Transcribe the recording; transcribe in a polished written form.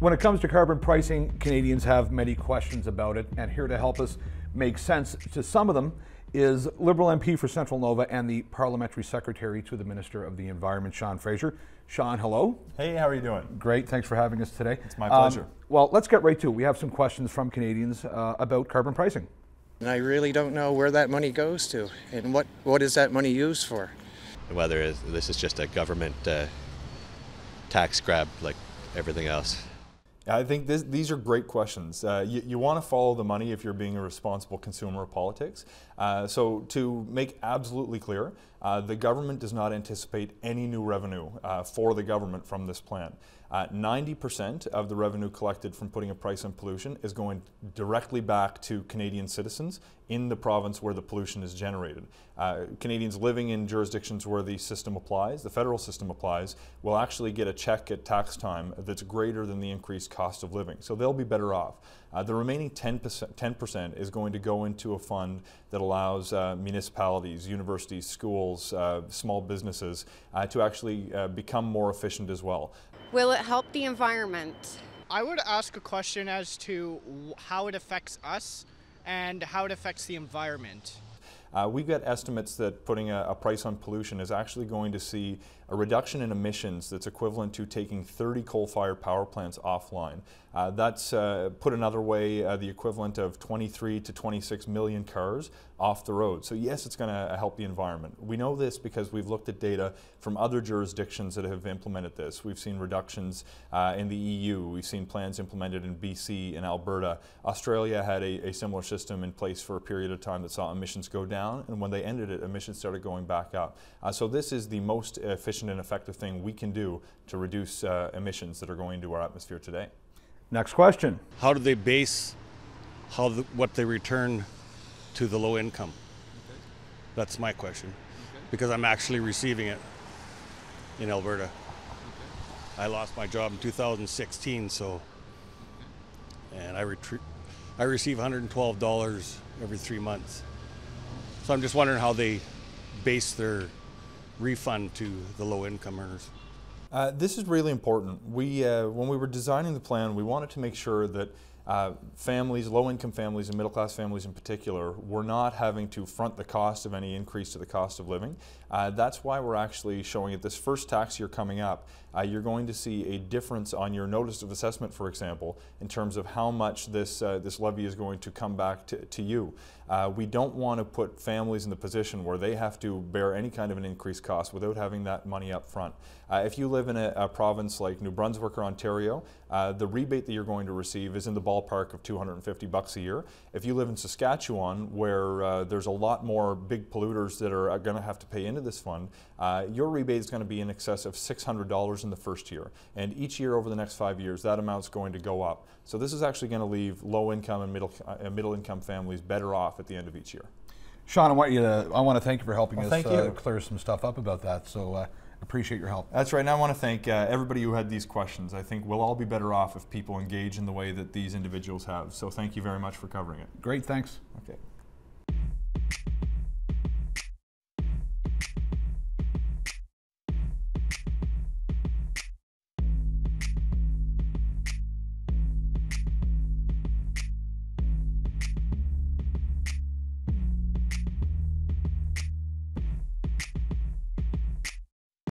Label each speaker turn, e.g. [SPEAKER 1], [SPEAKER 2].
[SPEAKER 1] When it comes to carbon pricing, Canadians have many questions about it, and here to help us make sense to some of them is Liberal MP for Central Nova and the Parliamentary Secretary to the Minister of the Environment, Sean Fraser. Sean, hello.
[SPEAKER 2] Hey, how are you doing?
[SPEAKER 1] Great, thanks for having us today.
[SPEAKER 2] It's my pleasure.
[SPEAKER 1] Well, let's get right to it. We have some questions from Canadians about carbon pricing.
[SPEAKER 3] And I really don't know where that money goes to and what is that money used for.
[SPEAKER 4] Whether this is just a government tax grab like everything else.
[SPEAKER 2] I think these are great questions. You want to follow the money if you're being a responsible consumer of politics. So to make absolutely clear, the government does not anticipate any new revenue for the government from this plan. 90% of the revenue collected from putting a price on pollution is going directly back to Canadian citizens in the province where the pollution is generated. Canadians living in jurisdictions where the system applies, the federal system applies, will actually get a check at tax time that's greater than the increased cost of living. So they'll be better off. The remaining 10% is going to go into a fund that allows municipalities, universities, schools, small businesses to actually become more efficient as well.
[SPEAKER 5] Will it help the environment?
[SPEAKER 6] I would ask a question as to how it affects us and how it affects the environment.
[SPEAKER 2] We've got estimates that putting a price on pollution is actually going to see a reduction in emissions that's equivalent to taking 30 coal-fired power plants offline. That's, put another way, the equivalent of 23 to 26 million cars off the road. So yes, it's going to help the environment. We know this because we've looked at data from other jurisdictions that have implemented this. We've seen reductions in the EU. We've seen plans implemented in BC and Alberta. Australia had a similar system in place for a period of time that saw emissions go down, and when they ended it, emissions started going back up. So this is the most efficient and effective thing we can do to reduce emissions that are going into our atmosphere today.
[SPEAKER 1] Next question.
[SPEAKER 7] How do they base what they return to the low income? Okay. That's my question. Okay. Because I'm actually receiving it in Alberta. Okay. I lost my job in 2016, so and I receive $112 every 3 months. So I'm just wondering how they base their refund to the low income earners.
[SPEAKER 2] This is really important. When we were designing the plan, we wanted to make sure that families, low-income families and middle-class families in particular, were not having to front the cost of any increase to the cost of living. That's why we're actually showing it this first tax year coming up. You're going to see a difference on your notice of assessment, for example, in terms of how much this levy is going to come back to you. We don't want to put families in the position where they have to bear any kind of an increased cost without having that money up front. If you live in a province like New Brunswick or Ontario, the rebate that you're going to receive is in the ballpark of $250 a year. If you live in Saskatchewan, where there's a lot more big polluters that are going to have to pay into this fund, your rebate is going to be in excess of $600 in the first year. And each year over the next 5 years, that amount's going to go up. So this is actually going to leave low-income and middle-income families better off at the end of each year.
[SPEAKER 1] Sean, I want to thank you for helping us
[SPEAKER 2] you.
[SPEAKER 1] clear some stuff up about that. So appreciate your help.
[SPEAKER 2] That's right. And I want to thank everybody who had these questions. I think we'll all be better off if people engage in the way that these individuals have. So thank you very much for covering it.
[SPEAKER 1] Great, thanks.
[SPEAKER 2] Okay.